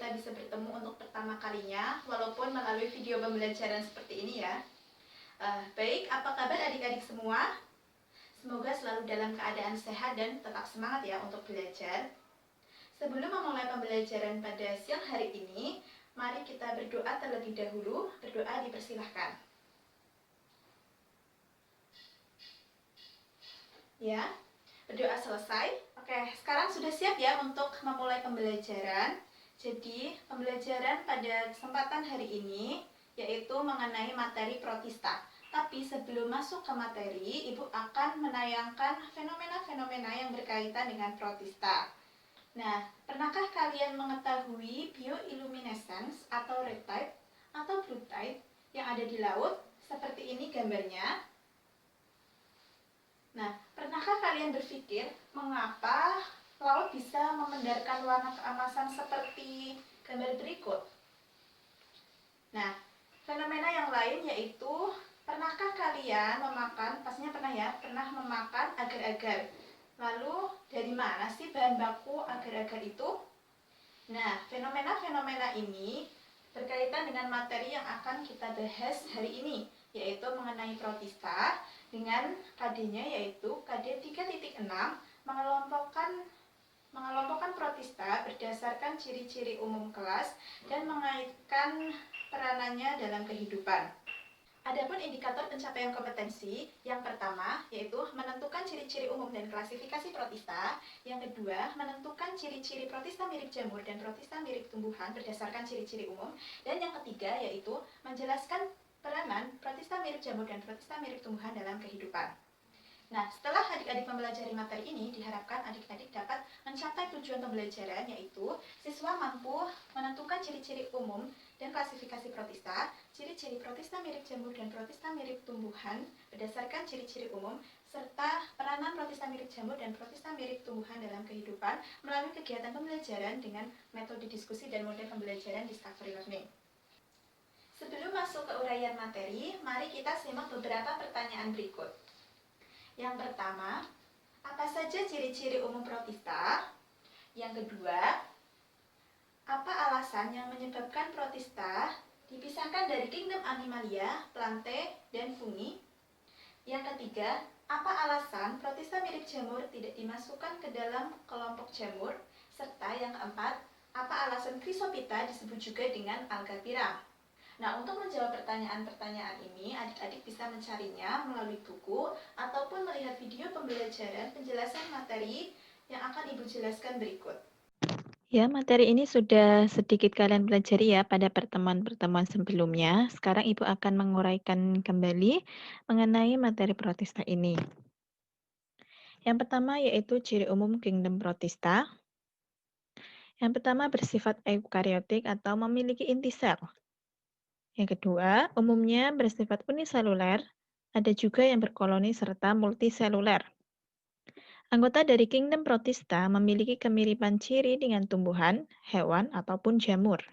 kita bisa bertemu untuk pertama kalinya, walaupun melalui video pembelajaran seperti ini ya. Baik, apa kabar adik-adik semua? Semoga selalu dalam keadaan sehat dan tetap semangat ya untuk belajar. Sebelum memulai pembelajaran pada siang hari ini, mari kita berdoa terlebih dahulu. Berdoa dipersilahkan. Ya, berdoa selesai. Oke, sekarang sudah siap ya untuk memulai pembelajaran. Jadi, pembelajaran pada kesempatan hari ini yaitu mengenai materi protista. Tapi sebelum masuk ke materi, Ibu akan menayangkan fenomena-fenomena yang berkaitan dengan protista. Nah, pernahkah kalian mengetahui bioluminescence atau red tide atau blue tide yang ada di laut? Seperti ini gambarnya. Nah, pernahkah kalian berpikir mengapa laut bisa memandarkan warna keemasan seperti gambar berikut? Nah, fenomena yang lain yaitu pernahkah kalian memakan, pastinya pernah ya, pernah memakan agar-agar. Lalu dari mana sih bahan baku agar-agar itu? Nah, fenomena-fenomena ini berkaitan dengan materi yang akan kita bahas hari ini, yaitu mengenai protista dengan KD-nya yaitu KD 3.6 mengelompokkan protista berdasarkan ciri-ciri umum kelas dan mengaitkan peranannya dalam kehidupan. Adapun indikator pencapaian kompetensi, yang pertama yaitu menentukan ciri-ciri umum dan klasifikasi protista. Yang kedua, menentukan ciri-ciri protista mirip jamur dan protista mirip tumbuhan berdasarkan ciri-ciri umum. Dan yang ketiga yaitu menjelaskan peranan protista mirip jamur dan protista mirip tumbuhan dalam kehidupan. Nah, setelah adik-adik mempelajari materi ini, diharapkan adik-adik dapat mencapai tujuan pembelajaran, yaitu siswa mampu menentukan ciri-ciri umum dan klasifikasi protista, ciri-ciri protista mirip jamur dan protista mirip tumbuhan berdasarkan ciri-ciri umum, serta peranan protista mirip jamur dan protista mirip tumbuhan dalam kehidupan melalui kegiatan pembelajaran dengan metode diskusi dan model pembelajaran discovery learning. Sebelum masuk ke uraian materi, mari kita simak beberapa pertanyaan berikut. Yang pertama, apa saja ciri-ciri umum protista? Yang kedua, apa alasan yang menyebabkan protista dipisahkan dari kingdom Animalia, Plantae, dan Fungi? Yang ketiga, apa alasan protista mirip jamur tidak dimasukkan ke dalam kelompok jamur? Serta yang keempat, apa alasan Chrysophyta disebut juga dengan alga piram? Nah, untuk menjawab pertanyaan-pertanyaan ini, adik-adik bisa mencarinya melalui buku ataupun melihat video pembelajaran penjelasan materi yang akan Ibu jelaskan berikut. Ya, materi ini sudah sedikit kalian pelajari ya pada pertemuan-pertemuan sebelumnya. Sekarang Ibu akan menguraikan kembali mengenai materi protista ini. Yang pertama yaitu ciri umum kingdom protista. Yang pertama bersifat eukariotik atau memiliki inti sel. Yang kedua, umumnya bersifat uniseluler, ada juga yang berkoloni serta multiseluler. Anggota dari kingdom protista memiliki kemiripan ciri dengan tumbuhan, hewan, ataupun jamur.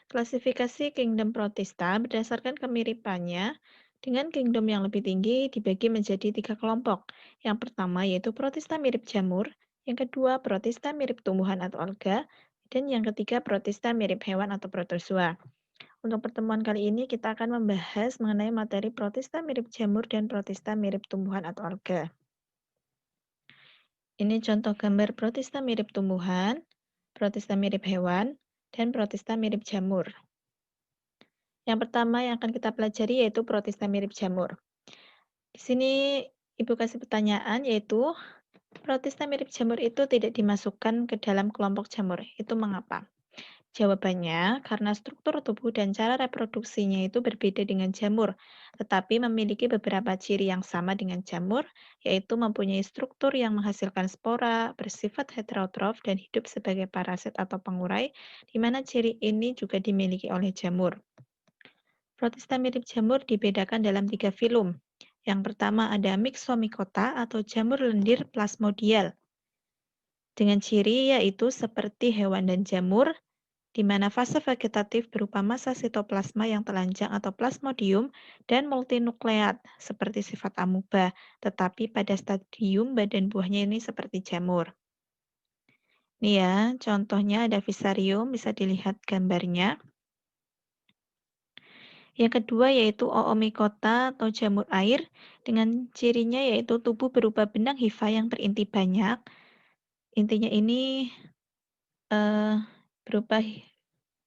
Klasifikasi kingdom protista berdasarkan kemiripannya dengan kingdom yang lebih tinggi dibagi menjadi 3 kelompok. Yang pertama yaitu protista mirip jamur, yang kedua protista mirip tumbuhan atau alga, dan yang ketiga protista mirip hewan atau protozoa. Untuk pertemuan kali ini kita akan membahas mengenai materi protista mirip jamur dan protista mirip tumbuhan atau alga. Ini contoh gambar protista mirip tumbuhan, protista mirip hewan, dan protista mirip jamur. Yang pertama yang akan kita pelajari yaitu protista mirip jamur. Di sini Ibu kasih pertanyaan yaitu protista mirip jamur itu tidak dimasukkan ke dalam kelompok jamur. Itu mengapa? Jawabannya, karena struktur tubuh dan cara reproduksinya itu berbeda dengan jamur, tetapi memiliki beberapa ciri yang sama dengan jamur, yaitu mempunyai struktur yang menghasilkan spora, bersifat heterotrof, dan hidup sebagai parasit atau pengurai, di mana ciri ini juga dimiliki oleh jamur. Protista mirip jamur dibedakan dalam 3 filum. Yang pertama ada Myxomycota atau jamur lendir plasmodial, dengan ciri yaitu seperti hewan dan jamur, di mana fase vegetatif berupa massa sitoplasma yang telanjang atau plasmodium dan multinukleat seperti sifat amuba, tetapi pada stadium badan buahnya ini seperti jamur. Nih ya, contohnya ada Fusarium, bisa dilihat gambarnya. Yang kedua yaitu Oomycota atau jamur air, dengan cirinya yaitu tubuh berupa benang hifa yang berinti banyak. Intinya ini berupa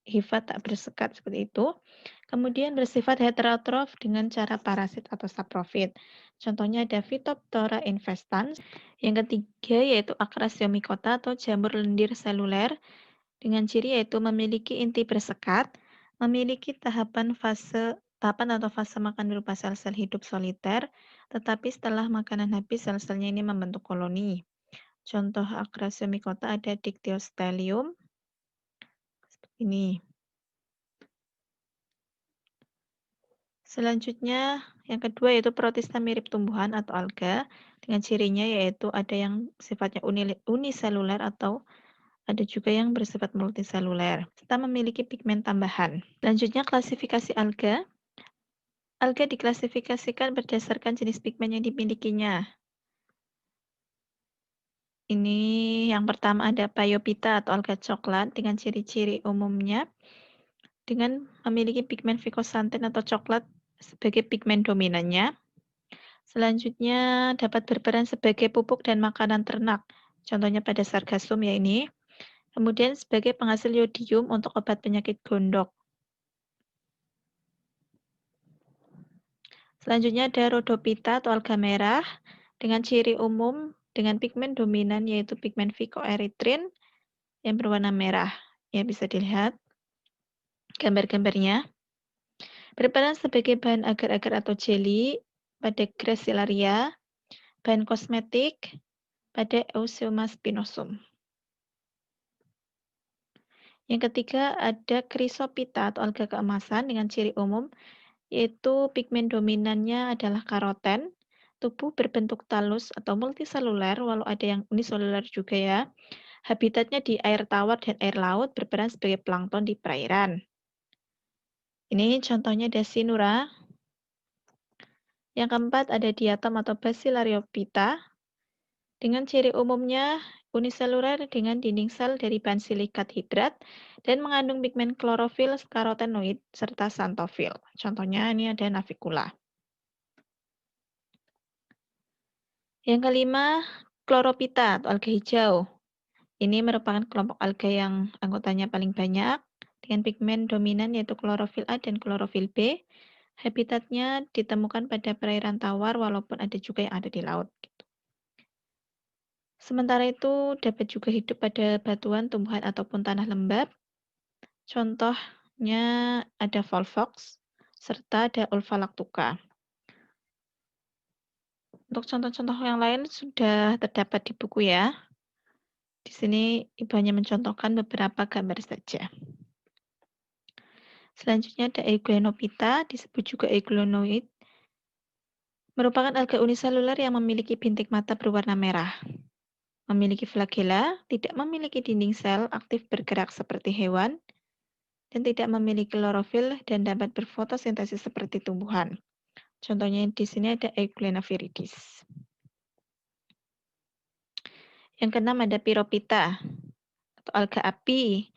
hifa tak bersekat seperti itu. Kemudian bersifat heterotrof dengan cara parasit atau saprofit. Contohnya ada Phytophthora infestans. Yang ketiga yaitu Acrasiomycota atau jamur lendir seluler, dengan ciri yaitu memiliki inti bersekat, memiliki tahapan atau fase makan berupa sel-sel hidup soliter, tetapi setelah makanan habis sel-selnya ini membentuk koloni. Contoh Acrasiomycota ada Dictyostelium, seperti ini. Selanjutnya, yang kedua yaitu protista mirip tumbuhan atau alga, dengan cirinya yaitu ada yang sifatnya uniseluler atau ada juga yang bersifat multiseluler, serta memiliki pigmen tambahan. Selanjutnya, klasifikasi alga. Alga diklasifikasikan berdasarkan jenis pigmen yang dimilikinya. Ini yang pertama ada Phaeophyta atau alga coklat dengan ciri-ciri umumnya dengan memiliki pigmen vicosanthin atau coklat sebagai pigmen dominannya. Selanjutnya dapat berperan sebagai pupuk dan makanan ternak, contohnya pada Sargassum ya ini. Kemudian sebagai penghasil yodium untuk obat penyakit gondok. Selanjutnya ada Rhodophyta atau alga merah dengan ciri umum dengan pigmen dominan yaitu pigmen phycoerythrin yang berwarna merah. Ya, bisa dilihat gambar-gambarnya. Berperan sebagai bahan agar-agar atau jelly pada Gracilaria, bahan kosmetik pada Eusebia spinosum. Yang ketiga ada Chrysophyta atau alga keemasan dengan ciri umum yaitu pigmen dominannya adalah karoten, tubuh berbentuk talus atau multiseluler, walau ada yang uniseluler juga ya. Habitatnya di air tawar dan air laut, berperan sebagai plankton di perairan. Ini contohnya Dasyinura. Yang keempat ada diatom atau Bacillariophyta dengan ciri umumnya uniseluler dengan dinding sel dari bahan silikat hidrat dan mengandung pigmen klorofil, karotenoid, serta xanthofil. Contohnya ini ada Navicula. Yang kelima, Chlorophyta atau alga hijau. Ini merupakan kelompok alga yang anggotanya paling banyak dengan pigmen dominan yaitu klorofil A dan klorofil B. Habitatnya ditemukan pada perairan tawar walaupun ada juga yang ada di laut. Sementara itu dapat juga hidup pada batuan, tumbuhan ataupun tanah lembab. Contohnya ada Volvox serta ada Ulvalactuca. Untuk contoh-contoh yang lain sudah terdapat di buku ya. Di sini Ibu hanya mencontohkan beberapa gambar saja. Selanjutnya ada Euglenophyta, disebut juga Euglonoid, merupakan alga uniseluler yang memiliki bintik mata berwarna merah. Memiliki flagela, tidak memiliki dinding sel, aktif bergerak seperti hewan, dan tidak memiliki klorofil dan dapat berfotosintesis seperti tumbuhan. Contohnya di sini ada Euglena viridis. Yang keenam ada Pyrophyta atau alga api.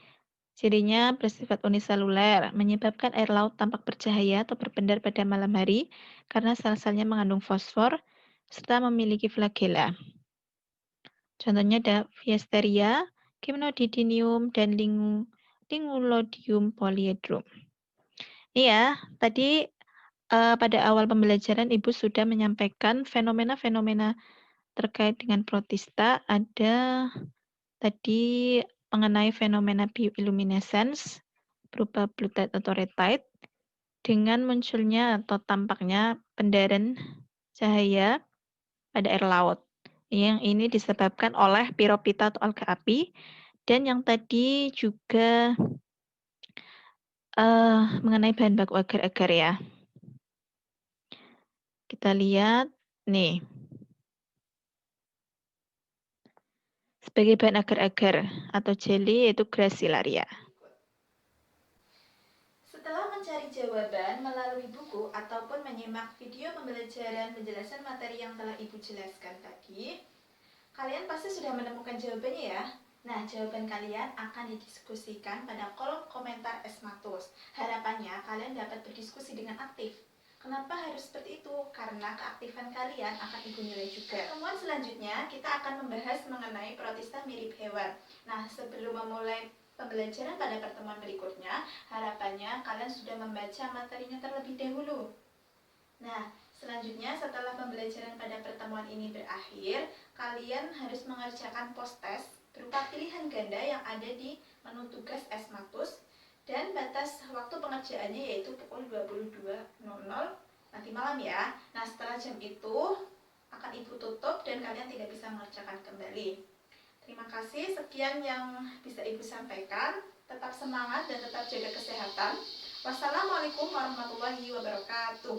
Cirinya bersifat uniseluler, menyebabkan air laut tampak bercahaya atau berpendar pada malam hari karena sel-selnya mengandung fosfor serta memiliki flagela. Contohnya ada Fiesteria, Gymnodidinium, dan Lingulodium polyedrum. Iya, tadi pada awal pembelajaran Ibu sudah menyampaikan fenomena-fenomena terkait dengan protista. Ada tadi mengenai fenomena bioluminescence berupa blue tide atau red tide dengan munculnya atau tampaknya pendaran cahaya pada air laut. Yang ini disebabkan oleh Pyrophyta atau alga api, dan yang tadi juga mengenai bahan baku agar-agar ya. Kita lihat nih. Sebagai bahan agar-agar atau jelly yaitu Gracilaria. Setelah mencari jawaban melalui buku ataupun menyimak video pembelajaran penjelasan materi yang telah Ibu jelaskan tadi, kalian pasti sudah menemukan jawabannya ya. Nah, jawaban kalian akan didiskusikan pada kolom komentar Esmatus. Harapannya kalian dapat berdiskusi dengan aktif. Kenapa harus seperti itu? Karena keaktifan kalian akan ibu nilai juga. Pertemuan selanjutnya kita akan membahas mengenai protista mirip hewan. Nah, sebelum memulai pembelajaran pada pertemuan berikutnya, harapannya kalian sudah membaca materinya terlebih dahulu. Nah, selanjutnya setelah pembelajaran pada pertemuan ini berakhir, kalian harus mengerjakan post-test berupa pilihan ganda yang ada di menu tugas Esmatus dan batas waktu pengerjaannya yaitu pukul 22.00 nanti malam ya. Nah, setelah jam itu akan Ibu tutup dan kalian tidak bisa mengerjakan kembali. Terima kasih, sekian yang bisa Ibu sampaikan. Tetap semangat dan tetap jaga kesehatan. Wassalamualaikum warahmatullahi wabarakatuh.